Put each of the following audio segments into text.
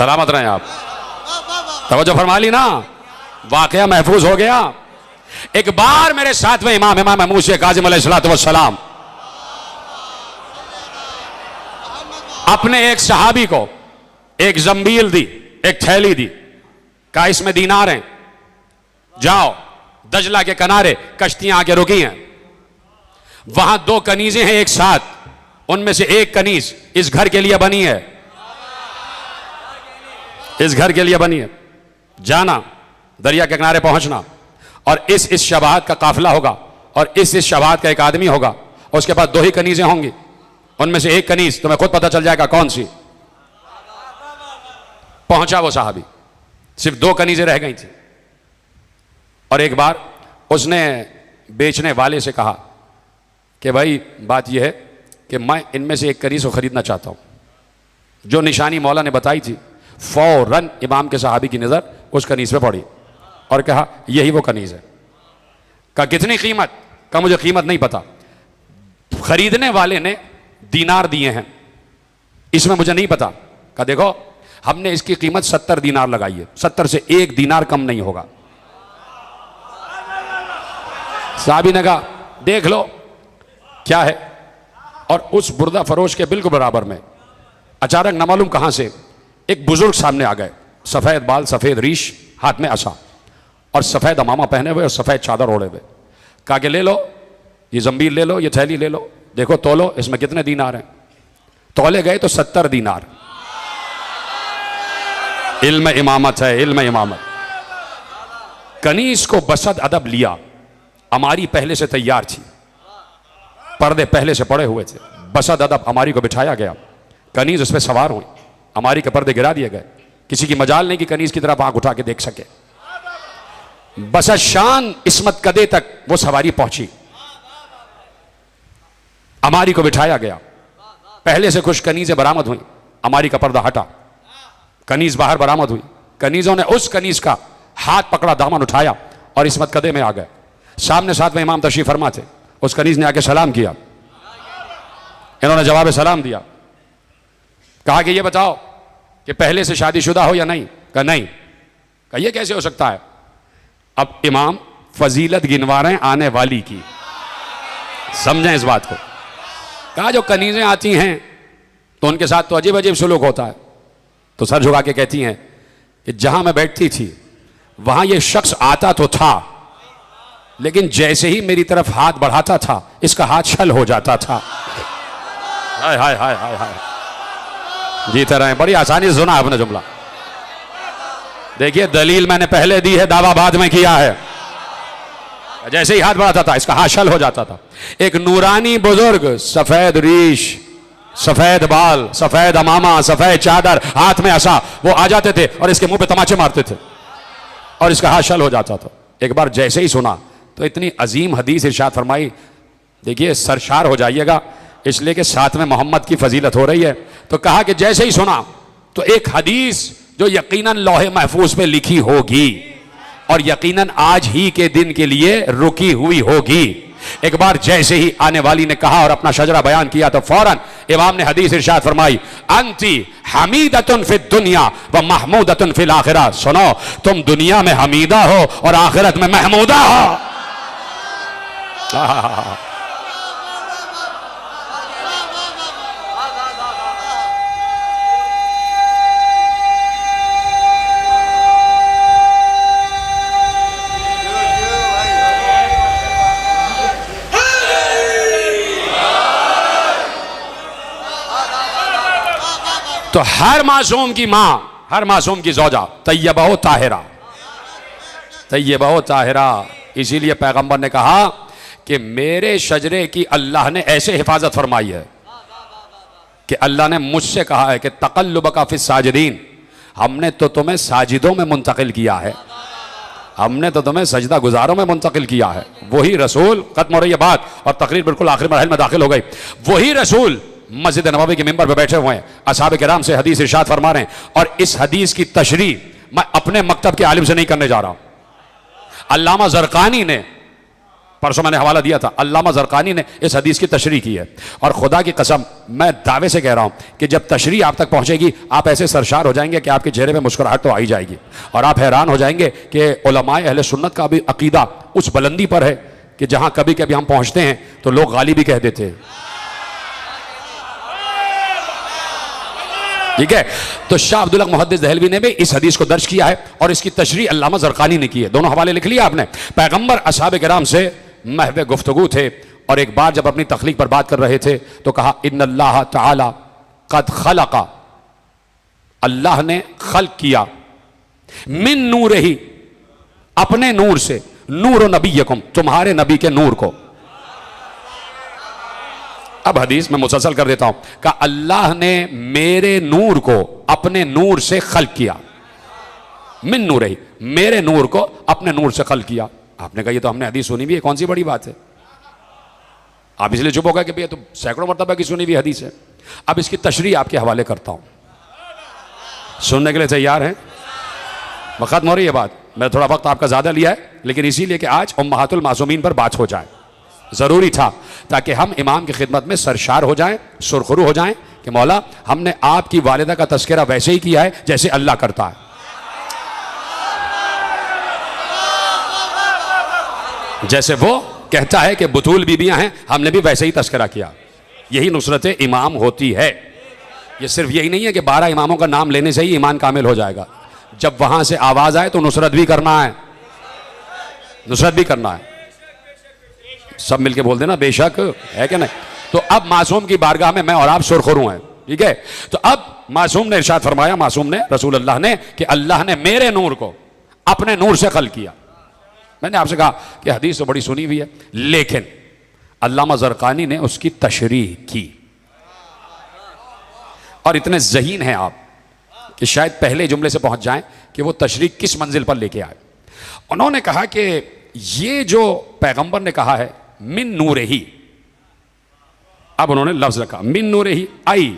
सलामत रहें आप। तवज्जो फरमा ली ना, वाकया महफूज हो गया। एक बार मेरे साथ में इमाम मूसा काज़िम अलैहिस्सलाम अपने एक सहाबी को एक जंबील दी, एक थैली दी, कहा इसमें दीनार हैं, जाओ दजला के किनारे कश्तियां आके रुकी हैं, वहां 2 कनीजें हैं एक साथ, उनमें से एक कनीज इस घर के लिए बनी है, इस घर के लिए बनी है। जाना दरिया के किनारे पहुंचना, और इस शबात का काफिला होगा, और इस शबात का एक आदमी होगा, और उसके पास 2 ही कनीजें होंगी, उनमें से एक कनीज तुम्हें खुद पता चल जाएगा कौन सी। पहुंचा वो साहबी, सिर्फ 2 कनीजें रह गई थी, और एक बार उसने बेचने वाले से कहा कि भाई बात यह है कि मैं इनमें से एक कनीज को खरीदना चाहता हूं। जो निशानी मौला ने बताई थी, फौरन इमाम के सहाबी की नजर उस कनीज पे पड़ी और कहा यही वो कनीज है। कहा कितनी कीमत? कहा मुझे कीमत नहीं पता, खरीदने वाले ने दीनार दिए हैं, इसमें मुझे नहीं पता। कहा देखो हमने इसकी कीमत 70 दीनार लगाई है, 70 से 1 दीनार कम नहीं होगा। साहबी ने कहा देख लो क्या है, और उस बुर्दा फरोश के बिल्कुल बराबर में अचानक न मालूम कहां से एक बुजुर्ग सामने आ गए, सफेद बाल, सफेद रीश, हाथ में असा और सफेद अमामा पहने हुए और सफेद चादर ओढ़े हुए। कहा कि ले लो ये जंबील, ले लो ये थैली, ले लो, देखो तोलो इसमें कितने दीनार हैं। तोले गए तो 70 दीनार। इल्म इमामत है, इल्म इमामत। कनीज को बसद अदब लिया, अमारी पहले से तैयार थी, पर्दे पहले से पड़े हुए थे, बसद अदब अमारी को बिठाया गया, कनीज उस पर सवार हुई, अमारी के पर्दे गिरा दिए गए, किसी की मजाल नहीं कि कनीज की तरफ आंख उठा के देख सके। बस शान इस्मत कदे तक वो सवारी पहुंची, अमारी को बिठाया गया, पहले से कुछ कनीजें बरामद हुई, अमारी का पर्दा हटा, कनीज बाहर बरामद हुई, कनीजों ने उस कनीज का हाथ पकड़ा, दामन उठाया और इस्मत कदे में आ गए। सामने साथ में इमाम तशरीफ फरमा थे, उस कनीज ने आके सलाम किया, इन्होंने जवाब सलाम दिया, कहा कि ये बताओ कि पहले से शादीशुदा हो या नहीं? कहा नहीं। कहा ये कैसे हो सकता है? अब इमाम फजीलत गिनवा रहे हैं आने वाली की, समझें इस बात को। कहा जो कनीजें आती हैं तो उनके साथ तो अजीब अजीब सुलूक होता है, तो सर झुका के कहती हैं कि जहां मैं बैठती थी वहां ये शख्स आता तो था, लेकिन जैसे ही मेरी तरफ हाथ बढ़ाता था इसका हाथ छल हो जाता था। हाय हाय हाय हाय हाय, जीते रहे। बड़ी आसानी से सुना आपने जुमला। देखिए दलील मैंने पहले दी है, दावा बाद में किया है। जैसे ही हाथ बढ़ाता था इसका हाथ छल हो जाता था। एक नूरानी बुजुर्ग, सफेद रीश, सफेद बाल, सफेद अमामा, सफेद चादर, हाथ में असा, वो आ जाते थे और इसके मुंह पे तमाचे मारते थे और इसका हाथ छल हो जाता था। एक बार जैसे ही सुना तो इतनी अजीम हदीस इरशाद फरमाई, देखिए सरशार हो जाइएगा, इसलिए कि साथ में मोहम्मद की फजीलत हो रही है। तो कहा कि जैसे ही सुना तो एक हदीस जो यकीनन लौहे महफूज पे लिखी होगी और यकीनन आज ही के दिन के लिए रुकी हुई होगी। एक बार जैसे ही आने वाली ने कहा और अपना शजरा बयान किया तो फौरन इमाम ने हदीस इरशाद फरमाई, अंती हमीदतुन फिद दुनिया व महमूदतुन फिल आखिरा। सुनो, तुम दुनिया में हमीदा हो और आखिरत में महमूदा हो। तो हर मासूम की मां, हर मासूम की ज़ौजा तैयबा हो ताहिरा, तैयबा हो ताहिरा। इसीलिए पैगंबर ने कहा कि मेरे शजरे की अल्लाह ने ऐसे हिफाजत फरमाई है कि अल्लाह ने मुझसे कहा है कि तक़ल्लुबका फिस साजिदीन, हमने तो तुम्हें साजिदों में मुंतकिल किया है, हमने तो तुम्हें सजदा गुजारों में मुंतकिल किया है। वही रसूल, खत्म हो रही है बात और तकरीर बिल्कुल आखिरी मरहल में दाखिल हो गई, वही रसूल मस्जिद नबवी के मिंबर पर बैठे हुए हैं, असहाब किराम से हदीस इरशाद फरमा रहे हैं। और इस हदीस की तशरीह मैं अपने मकतब के आलिम से नहीं करने जा रहा हूं, अल्लामा ज़रक़ानी ने परसों मैंने हवाला दिया था, अल्लामा ज़रक़ानी ने इस हदीस की तशरीह की है। और खुदा की कसम मैं दावे से कह रहा हूं कि जब तशरीह आप तक पहुंचेगी आप ऐसे सरशार हो जाएंगे कि आपके चेहरे पे मुस्कुराहट तो आ ही जाएगी, और आप हैरान हो जाएंगे कि उलमाए अहले सुन्नत का भी अकीदा उस बुलंदी पर है कि जहां कभी कभी हम पहुंचते हैं तो लोग गाली भी कह देते हैं। ठीक है, तो शाह अब्दुल हक मुहद्दिस दहलवी ने भी इस हदीस को दर्ज किया है और इसकी तशरीह अल्लामा ज़रक़ानी ने की है। दोनों हवाले लिख लिया आपने। पैगंबर असहाबे किराम से महवे गुफ्तगू थे और एक बार जब अपनी तख्लीक पर बात कर रहे थे तो कहा इन्नल्लाह तआला क़द खलक़ा, अल्लाह ने खल्क किया, मिन नूरिही, अपने नूर से, नूर नबीयकुम, तुम्हारे नबी के नूर को। अब हदीस में मुसलसल कर देता हूं, कहा अल्लाह ने मेरे नूर को अपने नूर से खल्क किया, मिन नूरिही, मेरे नूर को अपने नूर से खल्क किया। आपने कहा ये तो हमने हदीस सुनी भी है, कौन सी बड़ी बात है? आप इसलिए चुप हो गए कि भैया तो सैकड़ों मरतबा की सुनी हुई हदीस है। अब इसकी तशरीह आपके हवाले करता हूं, सुनने के लिए तैयार हैं? खत्म हो रही है बात, मैंने थोड़ा वक्त आपका ज्यादा लिया है लेकिन इसीलिए कि आज उम्महातुल मासूमीन पर बात हो जाए, जरूरी था ताकि हम इमाम की खिदमत में सरशार हो जाएं, सुरखरू हो जाएं कि मौला हमने आपकी वालिदा का तस्करा वैसे ही किया है जैसे अल्लाह करता है, जैसे वो कहता है कि बुतूल बीबियां हैं हमने भी वैसे ही तस्करा किया। यही नुसरत इमाम होती है। ये सिर्फ यही नहीं है कि 12 इमामों का नाम लेने से ही ईमान कामिल हो जाएगा, जब वहां से आवाज आए तो नुसरत भी करना है, नुसरत भी करना है। सब मिलके बोल देना बेशक, है कि नहीं? तो अब मासूम की बारगाह में मैं और आप सुरखरू हैं, ठीक है? तो अब मासूम ने इरशाद फरमाया, मासूम ने, रसूल अल्लाह ने, कि अल्लाह ने मेरे नूर को अपने नूर से खल्क किया। मैंने आपसे कहा कि हदीस तो बड़ी सुनी हुई है लेकिन अल्लामा ज़रक़ानी ने उसकी तशरीह की, और इतने ज़हीन हैं आप कि शायद पहले जुमले से पहुंच जाएं कि वो तशरीह किस मंजिल पर लेके आए। उन्होंने कहा कि ये जो पैगंबर ने कहा है मिन नूरिही, अब उन्होंने लफ्ज रखा मिन नूरिही, आई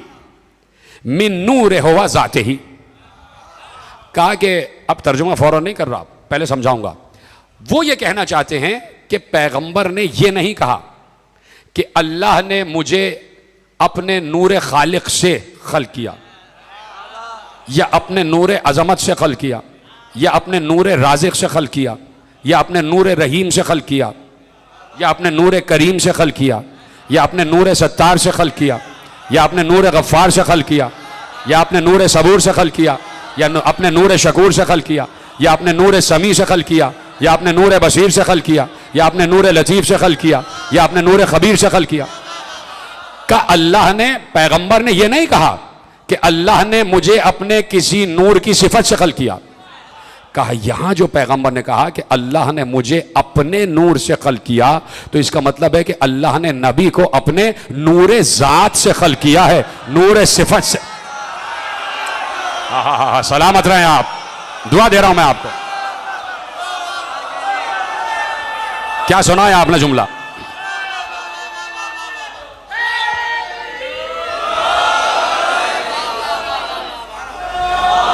मिन नूर हुआ ज़ाते ही। कहा कि अब तर्जुमा फौरन नहीं कर रहा, पहले समझाऊंगा। वो ये कहना चाहते हैं कि पैगंबर ने ये नहीं कहा कि अल्लाह ने मुझे अपने नूर खालिक से खल्क किया, या अपने नूर अजमत से खल्क किया, या अपने नूर राज़िक से खल्क किया, या अपने नूर रहीम से खल्क किया, या अपने नूर करीम से खल्क किया, या अपने नूर सत्तार से खल्क किया, या अपने नूर गफ्फार से खल्क किया, या अपने नूर सबूर से खल्क किया, या अपने नूर शकूर से खल्क किया, या अपने नूर समी से खल्क किया, या अपने नूर बसीर से खल्क किया, या अपने नूर लतीफ़ से खल्क किया, या अपने नूर खबीर से खल्क किया। का अल्लाह ने, पैगंबर ने यह नहीं कहा कि अल्लाह ने मुझे अपने किसी नूर की सिफत से खल्क किया। कहा यहां जो पैगंबर ने कहा कि अल्लाह ने मुझे अपने नूर से खल्क किया, तो इसका मतलब है कि अल्लाह ने नबी को अपने नूर ज़ात से खल्क किया है, नूर सिफत से। हा सलामत रहें आप, दुआ दे रहा हूं मैं आपको। क्या सुना है आपने जुमला?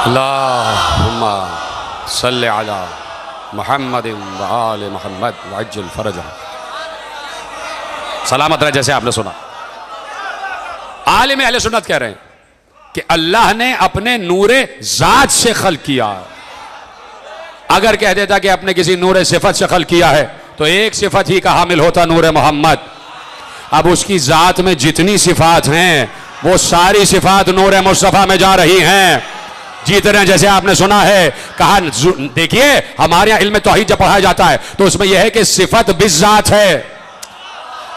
अल्लाहुम्मा सल्लि अला मुहम्मदिन व आले मुहम्मद वअज्जिल फरजा। सलामत रहे। जैसे आपने सुना, आलिम अहले सुन्नत कह रहे हैं कि अल्लाह ने अपने नूरे ज़ात से खल्क किया। अगर कह देता कि अपने किसी नूरे सिफत से खल्क किया है तो एक सिफत ही का हामिल होता नूरे मोहम्मद। अब उसकी ज़ात में जितनी सिफात हैं वो सारी सिफात नूरे मुस्तफ़ा में जा रही हैं, जीत रहे हैं। जैसे आपने सुना है, कहा देखिए हमारे यहाँ इल्म तौहीद जब पढ़ाया जाता है तो उसमें यह है कि सिफत बिज़ात है,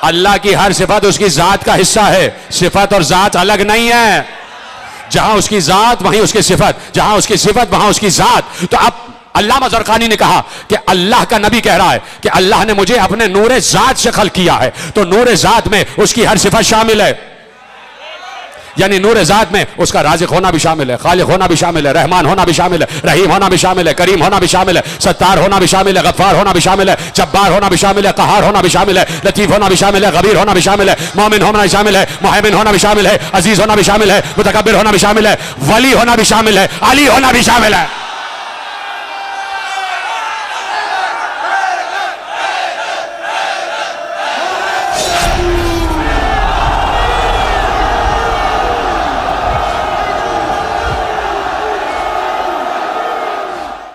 अल्लाह की हर सिफत उसकी ज़ात का हिस्सा है, सिफत और ज़ात अलग नहीं है। जहां उसकी ज़ात वहीं उसकी सिफत, जहां उसकी सिफत वहां उसकी ज़ात। तो अब अल्लामा ज़रक़ानी ने कहा कि अल्लाह का नबी कह रहा है कि अल्लाह ने मुझे अपने नूरे ज़ात से खल्क किया है, तो नूरे ज़ात में उसकी हर सिफत शामिल है, यानी नूरे ज़ात में उसका राज़िक होना भी शामिल है, खालिक होना भी शामिल है, रहमान होना भी शामिल है, रहीम होना भी शामिल है, करीम होना भी शामिल है, सत्तार होना भी शामिल है, गफ्फार होना भी शामिल है, जब्बार होना भी शामिल है, क़हार होना भी शामिल है, लतीफ़ होना भी शामिल है, ग़बीर होना भी शामिल है, मोमिन होना भी शामिल है, मुहैमिन होना भी शामिल है, अज़ीज़ होना भी शामिल है, मुतकब्बिर होना भी शामिल है, वली होना भी शामिल है, अली होना भी शामिल है।